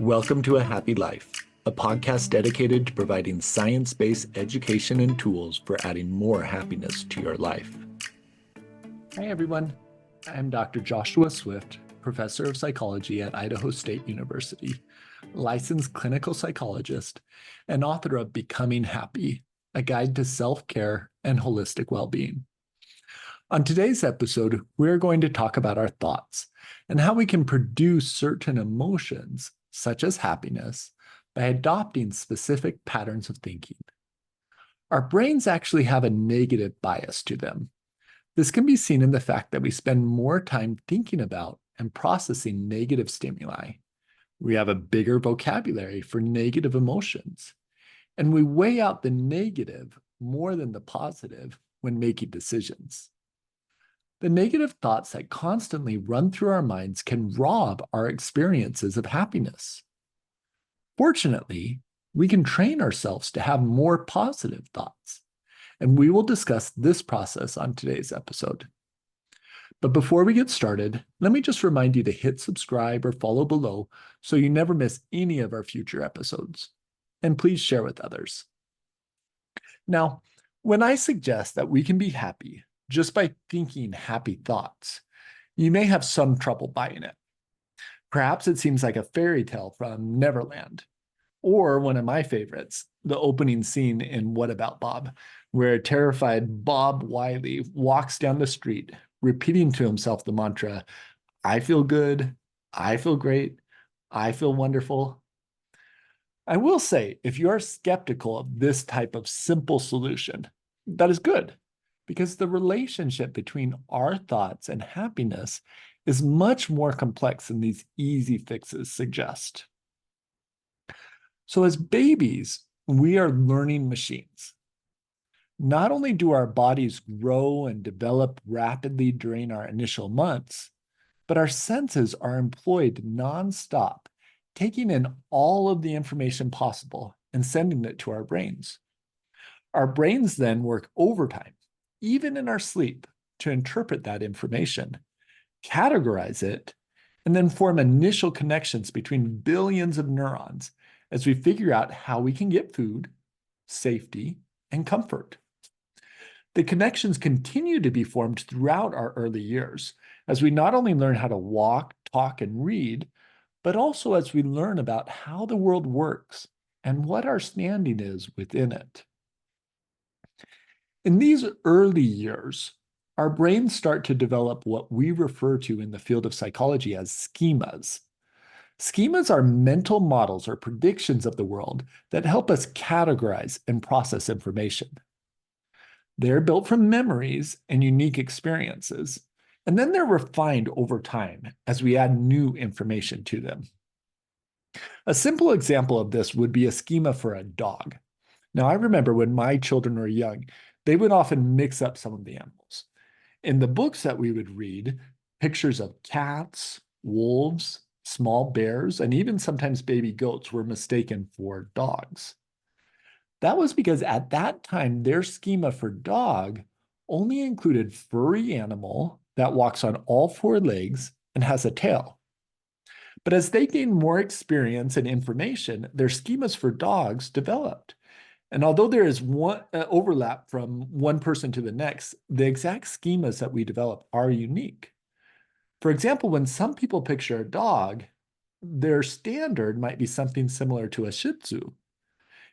Welcome to A Happy Life, a podcast dedicated to providing science-based education and tools for adding more happiness to your life. Hi, everyone. I'm Dr. Joshua Swift, professor of psychology at Idaho State University, licensed clinical psychologist, and author of Becoming Happy, a guide to self-care and holistic well-being. On today's episode, we're going to talk about our thoughts and how we can produce certain emotions, such as happiness, by adopting specific patterns of thinking. Our brains actually have a negative bias to them. This can be seen in the fact that we spend more time thinking about and processing negative stimuli. We have a bigger vocabulary for negative emotions, and we weigh out the negative more than the positive when making decisions. The negative thoughts that constantly run through our minds can rob our experiences of happiness. Fortunately, we can train ourselves to have more positive thoughts, and we will discuss this process on today's episode. But before we get started, let me just remind you to hit subscribe or follow below so you never miss any of our future episodes. And please share with others. Now, when I suggest that we can be happy just by thinking happy thoughts, you may have some trouble buying it. Perhaps it seems like a fairy tale from Neverland, or one of my favorites, the opening scene in What About Bob, where a terrified Bob Wiley walks down the street, repeating to himself the mantra, "I feel good, I feel great, I feel wonderful." I will say, if you are skeptical of this type of simple solution, that is good, because the relationship between our thoughts and happiness is much more complex than these easy fixes suggest. So as babies, we are learning machines. Not only do our bodies grow and develop rapidly during our initial months, but our senses are employed nonstop, taking in all of the information possible and sending it to our brains. Our brains then work overtime, even in our sleep, to interpret that information, categorize it, and then form initial connections between billions of neurons as we figure out how we can get food, safety, and comfort. The connections continue to be formed throughout our early years as we not only learn how to walk, talk, and read, but also as we learn about how the world works and what our standing is within it. In these early years, our brains start to develop what we refer to in the field of psychology as schemas. Schemas are mental models or predictions of the world that help us categorize and process information. They're built from memories and unique experiences, and then they're refined over time as we add new information to them. A simple example of this would be a schema for a dog. Now, I remember when my children were young, they would often mix up some of the animals. In the books that we would read, pictures of cats, wolves, small bears, and even sometimes baby goats were mistaken for dogs. That was because at that time, their schema for dog only included furry animal that walks on all four legs and has a tail. But as they gained more experience and information, their schemas for dogs developed. And although there is one overlap from one person to the next, the exact schemas that we develop are unique. For example, when some people picture a dog, their standard might be something similar to a Shih Tzu.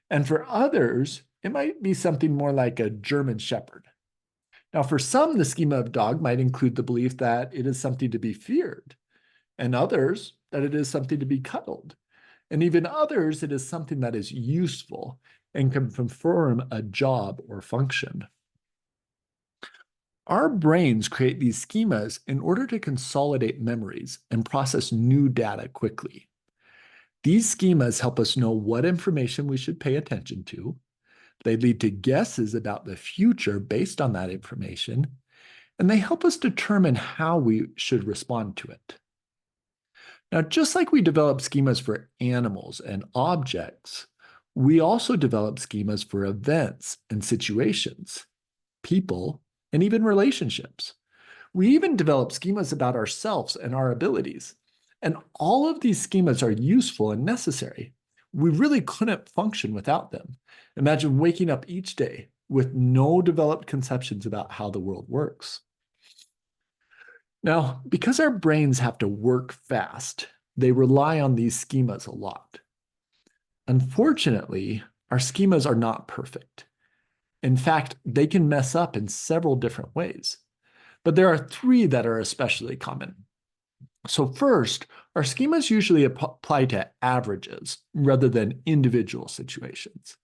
And for others, it might be something more like a German Shepherd. Now, for some, the schema of dog might include the belief that it is something to be feared, and others that it is something to be cuddled, and even others it is something that is useful and can perform a job or function. Our brains create these schemas in order to consolidate memories and process new data quickly. These schemas help us know what information we should pay attention to. They lead to guesses about the future based on that information, and they help us determine how we should respond to it. Now, just like we develop schemas for animals and objects, we also develop schemas for events and situations, people, and even relationships. We even develop schemas about ourselves and our abilities. And all of these schemas are useful and necessary. We really couldn't function without them. Imagine waking up each day with no developed conceptions about how the world works. Now, because our brains have to work fast, they rely on these schemas a lot. Unfortunately, our schemas are not perfect. In fact, they can mess up in several different ways. But there are three that are especially common. So first, our schemas usually apply to averages rather than individual situations.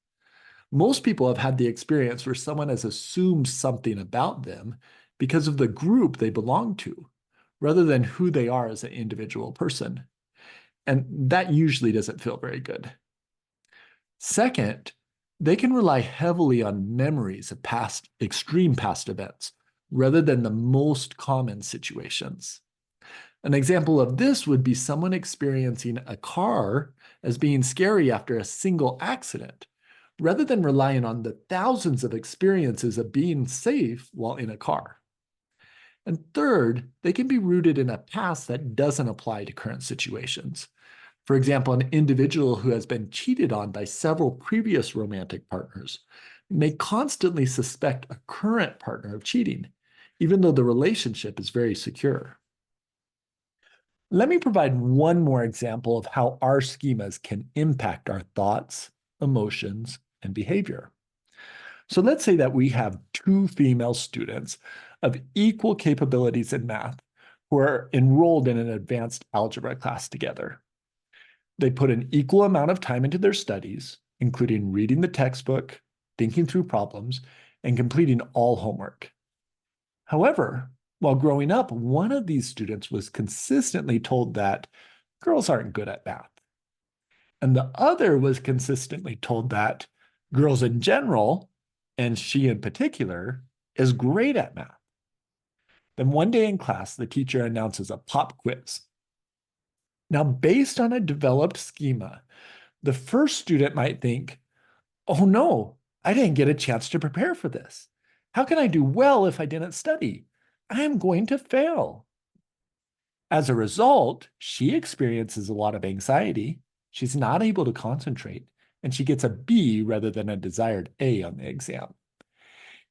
Most people have had the experience where someone has assumed something about them because of the group they belong to, rather than who they are as an individual person. And that usually doesn't feel very good. Second, they can rely heavily on memories of extreme past events, rather than the most common situations. An example of this would be someone experiencing a car as being scary after a single accident, rather than relying on the thousands of experiences of being safe while in a car. And third, they can be rooted in a past that doesn't apply to current situations. For example, an individual who has been cheated on by several previous romantic partners may constantly suspect a current partner of cheating, even though the relationship is very secure. Let me provide one more example of how our schemas can impact our thoughts, emotions, and behavior. So let's say that we have two female students of equal capabilities in math who are enrolled in an advanced algebra class together. They put an equal amount of time into their studies, including reading the textbook, thinking through problems, and completing all homework. However, while growing up, one of these students was consistently told that girls aren't good at math. And the other was consistently told that girls in general, and she in particular, is great at math. Then one day in class, the teacher announces a pop quiz. Now, based on a developed schema, the first student might think, oh no, I didn't get a chance to prepare for this. How can I do well if I didn't study? I am going to fail. As a result, she experiences a lot of anxiety. She's not able to concentrate, and she gets a B rather than a desired A on the exam.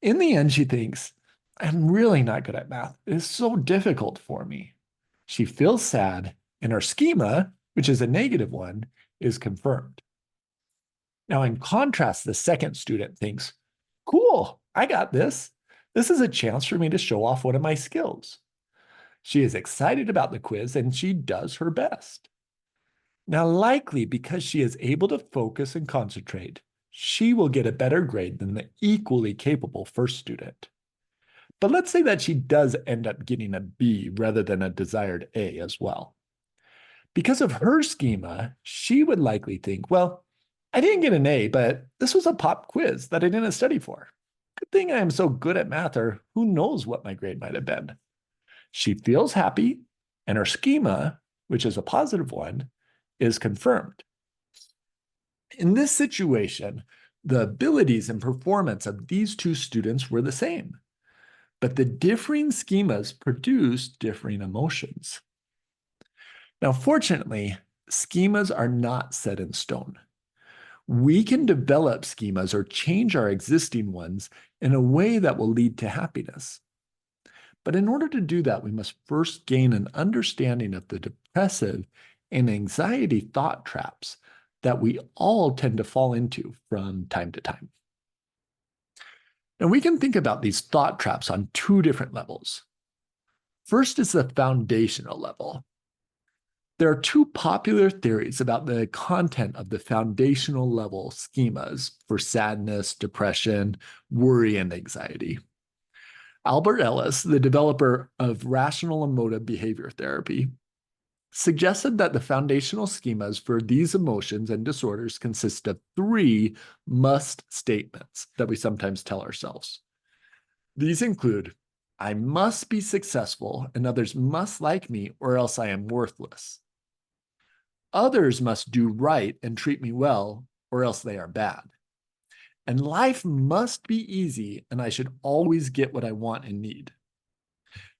In the end, she thinks, I'm really not good at math. It is so difficult for me. She feels sad, and her schema, which is a negative one, is confirmed. Now, in contrast, the second student thinks, cool, I got this. This is a chance for me to show off one of my skills. She is excited about the quiz and she does her best. Now, likely because she is able to focus and concentrate, she will get a better grade than the equally capable first student. But let's say that she does end up getting a B rather than a desired A as well. Because of her schema, she would likely think, well, I didn't get an A, but this was a pop quiz that I didn't study for. Good thing I am so good at math, or who knows what my grade might have been. She feels happy, and her schema, which is a positive one, is confirmed. In this situation, the abilities and performance of these two students were the same, but the differing schemas produced differing emotions. Now, fortunately, schemas are not set in stone. We can develop schemas or change our existing ones in a way that will lead to happiness. But in order to do that, we must first gain an understanding of the depressive and anxiety thought traps that we all tend to fall into from time to time. And we can think about these thought traps on two different levels. First is the foundational level. There are two popular theories about the content of the foundational level schemas for sadness, depression, worry, and anxiety. Albert Ellis, the developer of rational emotive behavior therapy, suggested that the foundational schemas for these emotions and disorders consist of three must statements that we sometimes tell ourselves. These include, I must be successful and others must like me or else I am worthless. Others must do right and treat me well or else they are bad. And life must be easy and I should always get what I want and need.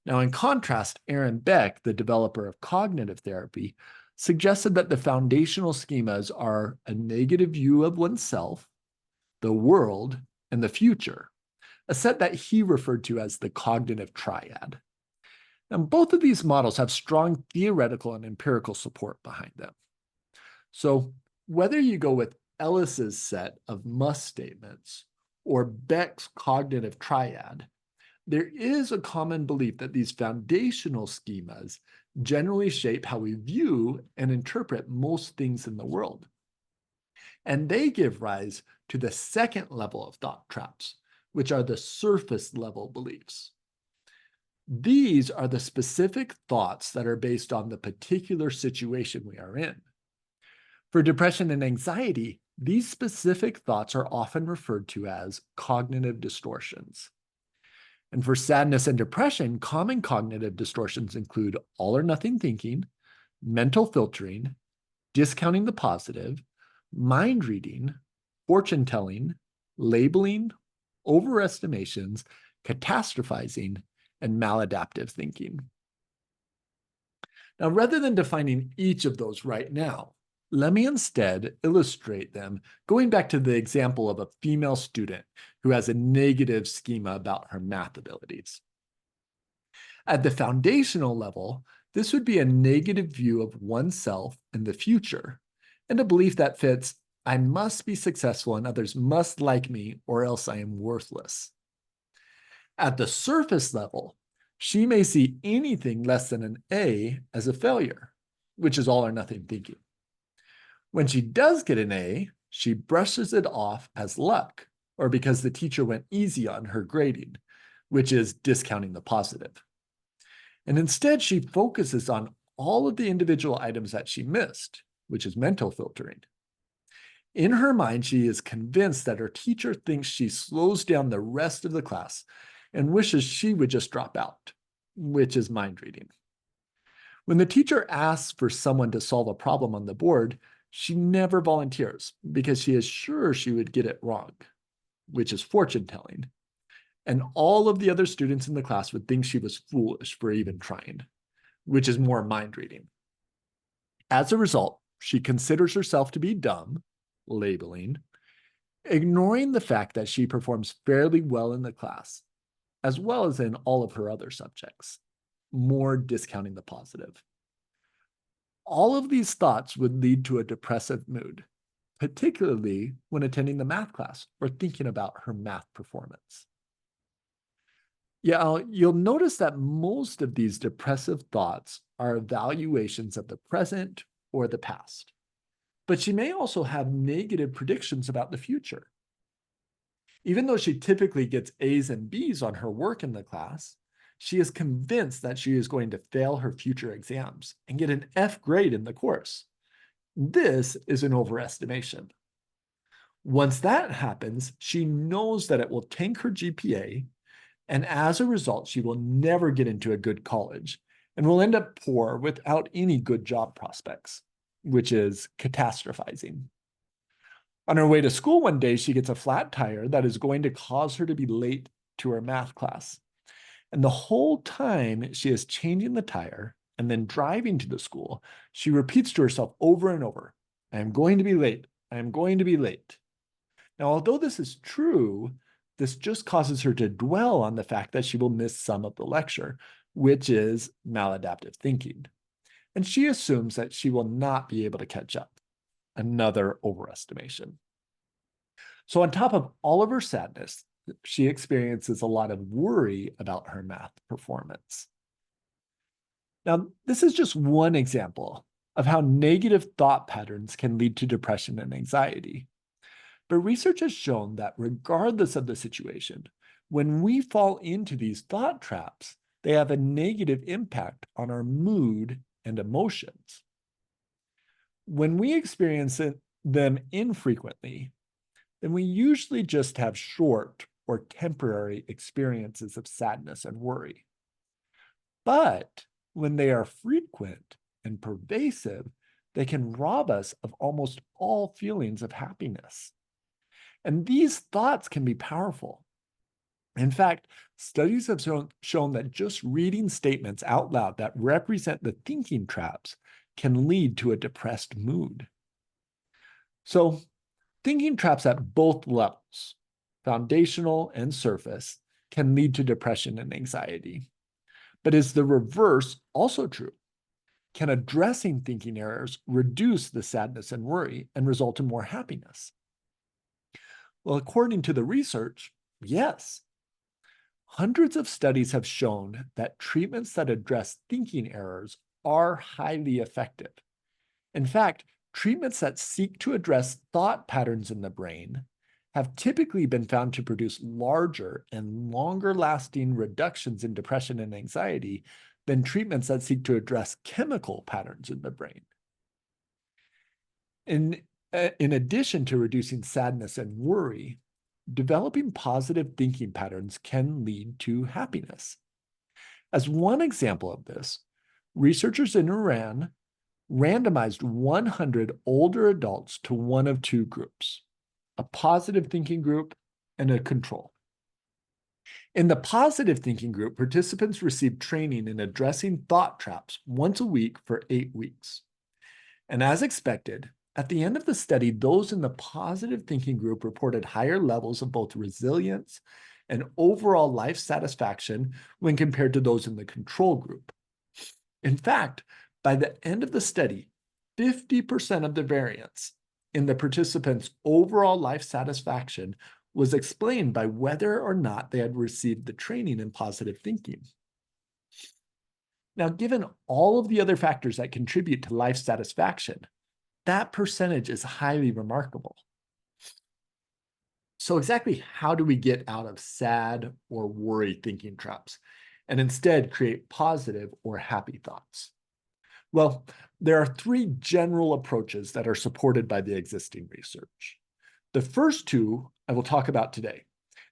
Now, in contrast, Aaron Beck, the developer of cognitive therapy, suggested that the foundational schemas are a negative view of oneself, the world, and the future, a set that he referred to as the cognitive triad. And both of these models have strong theoretical and empirical support behind them. So whether you go with Ellis's set of must statements or Beck's cognitive triad, there is a common belief that these foundational schemas generally shape how we view and interpret most things in the world. And they give rise to the second level of thought traps, which are the surface level beliefs. These are the specific thoughts that are based on the particular situation we are in. For depression and anxiety, these specific thoughts are often referred to as cognitive distortions. And for sadness and depression, common cognitive distortions include all or nothing thinking, mental filtering, discounting the positive, mind reading, fortune telling, labeling, overestimations, catastrophizing, and maladaptive thinking. Now, rather than defining each of those right now, let me instead illustrate them going back to the example of a female student who has a negative schema about her math abilities. At the foundational level, this would be a negative view of oneself and the future, and a belief that fits, I must be successful and others must like me or else I am worthless. At the surface level, she may see anything less than an A as a failure, which is all or nothing thinking. When she does get an A, she brushes it off as luck, or because the teacher went easy on her grading, which is discounting the positive. And instead, she focuses on all of the individual items that she missed, which is mental filtering. In her mind, she is convinced that her teacher thinks she slows down the rest of the class and wishes she would just drop out, which is mind reading. When the teacher asks for someone to solve a problem on the board, she never volunteers because she is sure she would get it wrong, which is fortune telling. And all of the other students in the class would think she was foolish for even trying, which is more mind reading. As a result, she considers herself to be dumb, labeling, ignoring the fact that she performs fairly well in the class, as well as in all of her other subjects, more discounting the positive. All of these thoughts would lead to a depressive mood, particularly when attending the math class or thinking about her math performance. Yeah, you'll notice that most of these depressive thoughts are evaluations of the present or the past. But she may also have negative predictions about the future. Even though she typically gets A's and B's on her work in the class, she is convinced that she is going to fail her future exams and get an F grade in the course. This is an overestimation. Once that happens, she knows that it will tank her GPA, and as a result, she will never get into a good college and will end up poor without any good job prospects, which is catastrophizing. On her way to school one day, she gets a flat tire that is going to cause her to be late to her math class. And the whole time she is changing the tire and then driving to the school, she repeats to herself over and over, I am going to be late. I am going to be late. Now, although this is true, this just causes her to dwell on the fact that she will miss some of the lecture, which is maladaptive thinking. And she assumes that she will not be able to catch up. Another overestimation. So on top of all of her sadness, she experiences a lot of worry about her math performance. Now, this is just one example of how negative thought patterns can lead to depression and anxiety. But research has shown that regardless of the situation, when we fall into these thought traps, they have a negative impact on our mood and emotions. When we experience them infrequently, then we usually just have short or temporary experiences of sadness and worry. But when they are frequent and pervasive, they can rob us of almost all feelings of happiness. And these thoughts can be powerful. In fact, studies have shown that just reading statements out loud that represent the thinking traps can lead to a depressed mood. So, thinking traps at both levels, foundational and surface, can lead to depression and anxiety. But is the reverse also true? Can addressing thinking errors reduce the sadness and worry and result in more happiness? Well, according to the research, yes. Hundreds of studies have shown that treatments that address thinking errors are highly effective. In fact, treatments that seek to address thought patterns in the brain have typically been found to produce larger and longer lasting reductions in depression and anxiety than treatments that seek to address chemical patterns in the brain. In addition to reducing sadness and worry, developing positive thinking patterns can lead to happiness. As one example of this, researchers in Iran randomized 100 older adults to one of two groups, a positive thinking group and a control. In the positive thinking group, participants received training in addressing thought traps once a week for 8 weeks. And as expected, at the end of the study, those in the positive thinking group reported higher levels of both resilience and overall life satisfaction when compared to those in the control group. In fact, by the end of the study, 50% of the variance in the participants' overall life satisfaction was explained by whether or not they had received the training in positive thinking. Now, given all of the other factors that contribute to life satisfaction, that percentage is highly remarkable. So exactly how do we get out of sad or worry thinking traps and instead create positive or happy thoughts? Well, there are 3 general approaches that are supported by the existing research. The first 2 I will talk about today,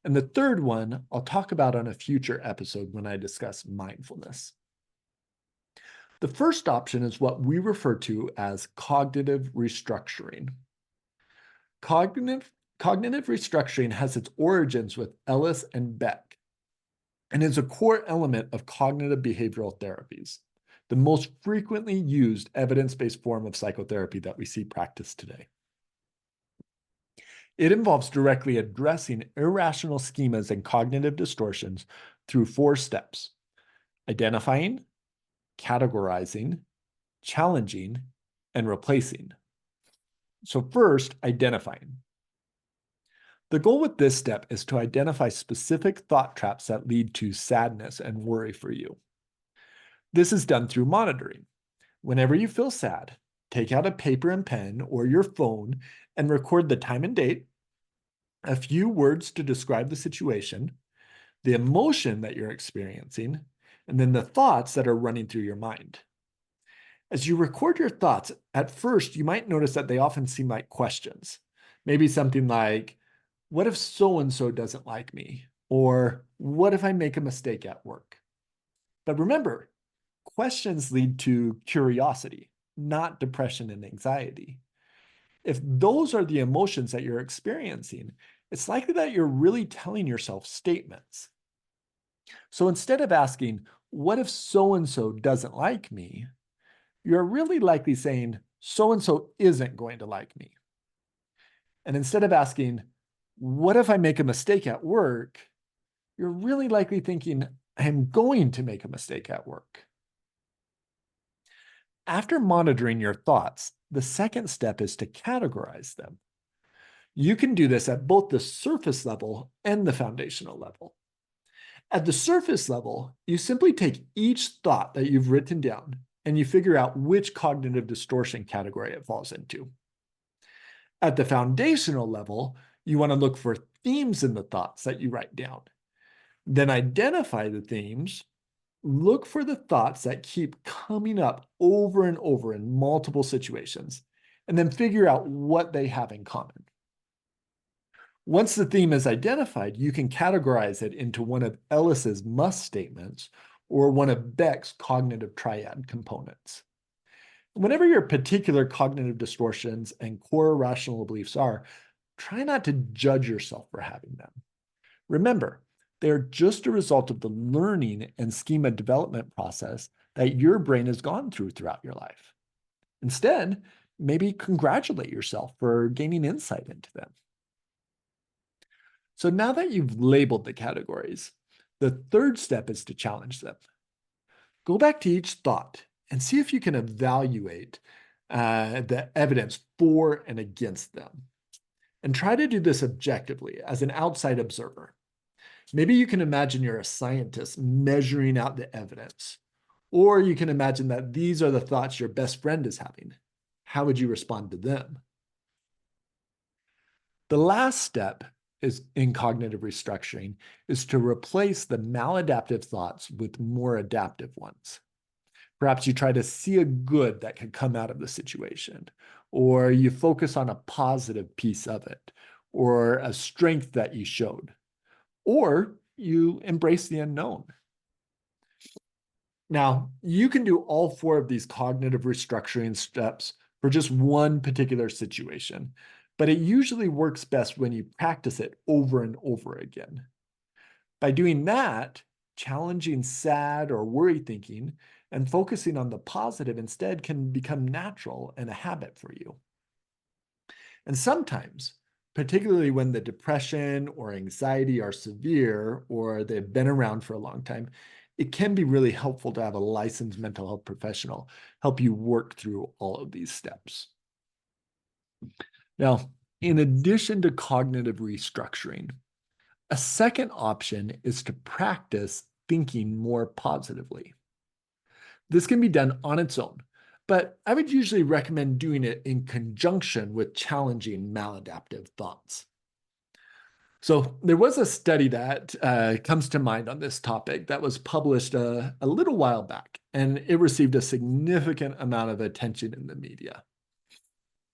and the third one I'll talk about on a future episode when I discuss mindfulness. The first option is what we refer to as cognitive restructuring. Cognitive restructuring has its origins with Ellis and Beck and is a core element of cognitive behavioral therapies, the most frequently used evidence-based form of psychotherapy that we see practiced today. It involves directly addressing irrational schemas and cognitive distortions through 4 steps: identifying, categorizing, challenging, and replacing. So first, identifying. The goal with this step is to identify specific thought traps that lead to sadness and worry for you. This is done through monitoring. Whenever you feel sad, take out a paper and pen or your phone and record the time and date, a few words to describe the situation, the emotion that you're experiencing, and then the thoughts that are running through your mind. As you record your thoughts, at first you might notice that they often seem like questions. Maybe something like, what if so-and-so doesn't like me? Or what if I make a mistake at work? But remember, questions lead to curiosity, not depression and anxiety. If those are the emotions that you're experiencing, it's likely that you're really telling yourself statements. So instead of asking, what if so-and-so doesn't like me? You're really likely saying, so-and-so isn't going to like me. And instead of asking, what if I make a mistake at work? You're really likely thinking, I'm going to make a mistake at work. After monitoring your thoughts, the second step is to categorize them. You can do this at both the surface level and the foundational level. At the surface level, you simply take each thought that you've written down and you figure out which cognitive distortion category it falls into. At the foundational level, you want to look for themes in the thoughts that you write down. Then identify the themes, look for the thoughts that keep coming up over and over in multiple situations, and then figure out what they have in common. Once the theme is identified, you can categorize it into one of Ellis's must statements or one of Beck's cognitive triad components. Whenever your particular cognitive distortions and core irrational beliefs are, try not to judge yourself for having them. Remember, They're just a result of the learning and schema development process that your brain has gone through throughout your life. Instead, maybe congratulate yourself for gaining insight into them. So now that you've labeled the categories, the third step is to challenge them. Go back to each thought and see if you can evaluate the evidence for and against them. And try to do this objectively as an outside observer. Maybe you can imagine you're a scientist measuring out the evidence, or you can imagine that these are the thoughts your best friend is having. How would you respond to them? The last step is in cognitive restructuring is to replace the maladaptive thoughts with more adaptive ones. Perhaps you try to see a good that could come out of the situation, or you focus on a positive piece of it, or a strength that you showed, or you embrace the unknown. Now, you can do all four of these cognitive restructuring steps for just one particular situation, but it usually works best when you practice it over and over again. By doing that, challenging sad or worry thinking and focusing on the positive instead can become natural and a habit for you. And sometimes, particularly when the depression or anxiety are severe or they've been around for a long time, it can be really helpful to have a licensed mental health professional help you work through all of these steps. Now, in addition to cognitive restructuring, a second option is to practice thinking more positively. This can be done on its own, but I would usually recommend doing it in conjunction with challenging maladaptive thoughts. So there was a study that comes to mind on this topic that was published a little while back, and it received a significant amount of attention in the media.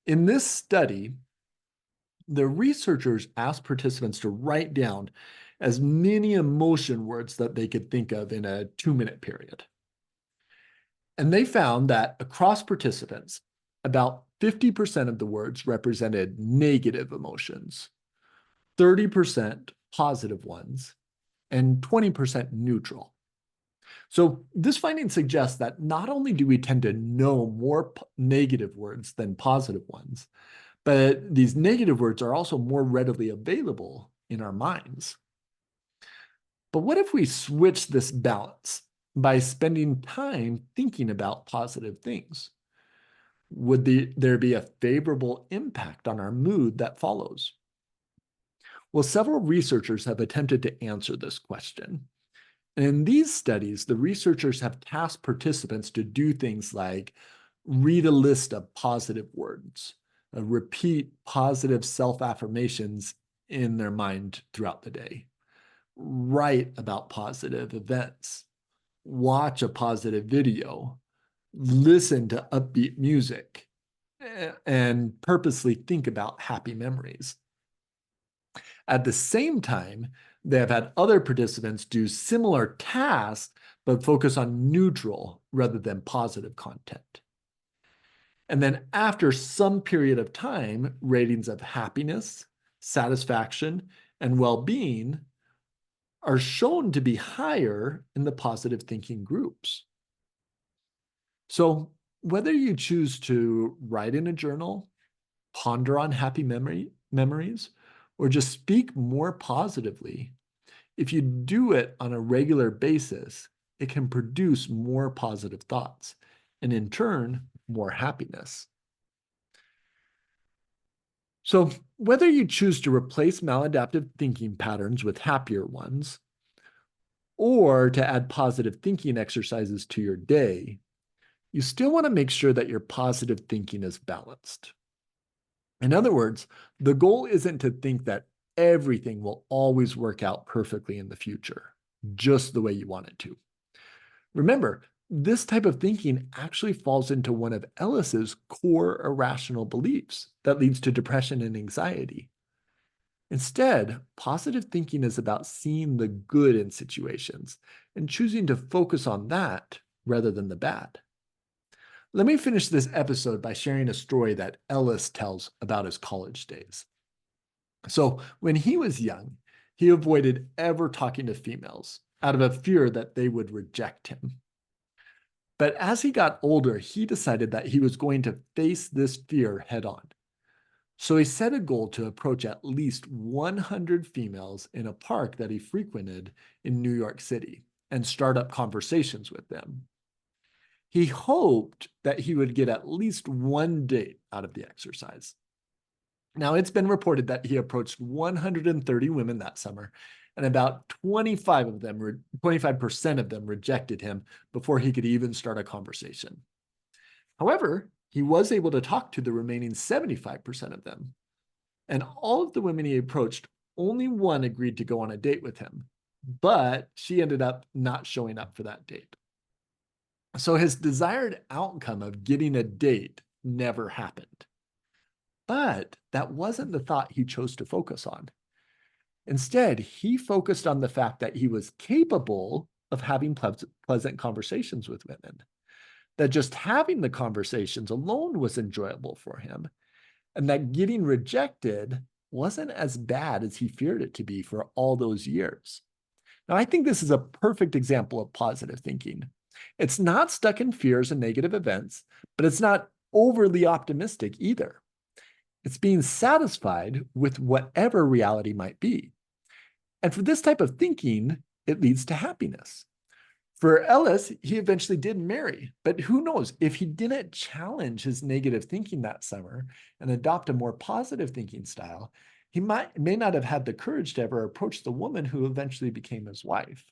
In this study, the researchers asked participants to write down as many emotion words that they could think of in a 2-minute period. And they found that across participants, about 50% of the words represented negative emotions, 30% positive ones, and 20% neutral. So this finding suggests that not only do we tend to know more negative words than positive ones, but these negative words are also more readily available in our minds. But what if we switch this balance by spending time thinking about positive things? Would there be a favorable impact on our mood that follows? Well, several researchers have attempted to answer this question. In these studies, the researchers have tasked participants to do things like read a list of positive words, repeat positive self-affirmations in their mind throughout the day, write about positive events, watch a positive video, listen to upbeat music, and purposely think about happy memories. At the same time, they have had other participants do similar tasks, but focus on neutral rather than positive content. And then after some period of time, ratings of happiness, satisfaction, and well-being are shown to be higher in the positive thinking groups. So whether you choose to write in a journal, ponder on happy memories, or just speak more positively, if you do it on a regular basis, it can produce more positive thoughts and in turn, more happiness. So whether you choose to replace maladaptive thinking patterns with happier ones, or to add positive thinking exercises to your day, you still want to make sure that your positive thinking is balanced. In other words, the goal isn't to think that everything will always work out perfectly in the future, just the way you want it to. Remember, this type of thinking actually falls into one of Ellis's core irrational beliefs that leads to depression and anxiety. Instead, positive thinking is about seeing the good in situations and choosing to focus on that rather than the bad. Let me finish this episode by sharing a story that Ellis tells about his college days. So when he was young, he avoided ever talking to females out of a fear that they would reject him. But as he got older, he decided that he was going to face this fear head on. So he set a goal to approach at least 100 females in a park that he frequented in New York City and start up conversations with them. He hoped that he would get at least one date out of the exercise. Now, it's been reported that he approached 130 women that summer, and about 25% of them rejected him before he could even start a conversation. However, he was able to talk to the remaining 75% of them. And all of the women he approached, only one agreed to go on a date with him, but she ended up not showing up for that date. So his desired outcome of getting a date never happened. But that wasn't the thought he chose to focus on. Instead, he focused on the fact that he was capable of having pleasant conversations with women, that just having the conversations alone was enjoyable for him, and that getting rejected wasn't as bad as he feared it to be for all those years. Now, I think this is a perfect example of positive thinking. It's not stuck in fears and negative events, but it's not overly optimistic either. It's being satisfied with whatever reality might be. And for this type of thinking, it leads to happiness. For Ellis, he eventually did marry, but who knows, if he didn't challenge his negative thinking that summer and adopt a more positive thinking style, he may not have had the courage to ever approach the woman who eventually became his wife.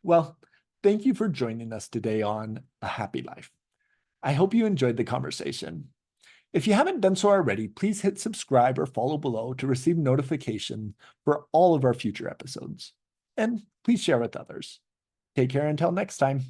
Well, thank you for joining us today on A Happy Life. I hope you enjoyed the conversation. If you haven't done so already, please hit subscribe or follow below to receive notification for all of our future episodes. And please share with others. Take care until next time.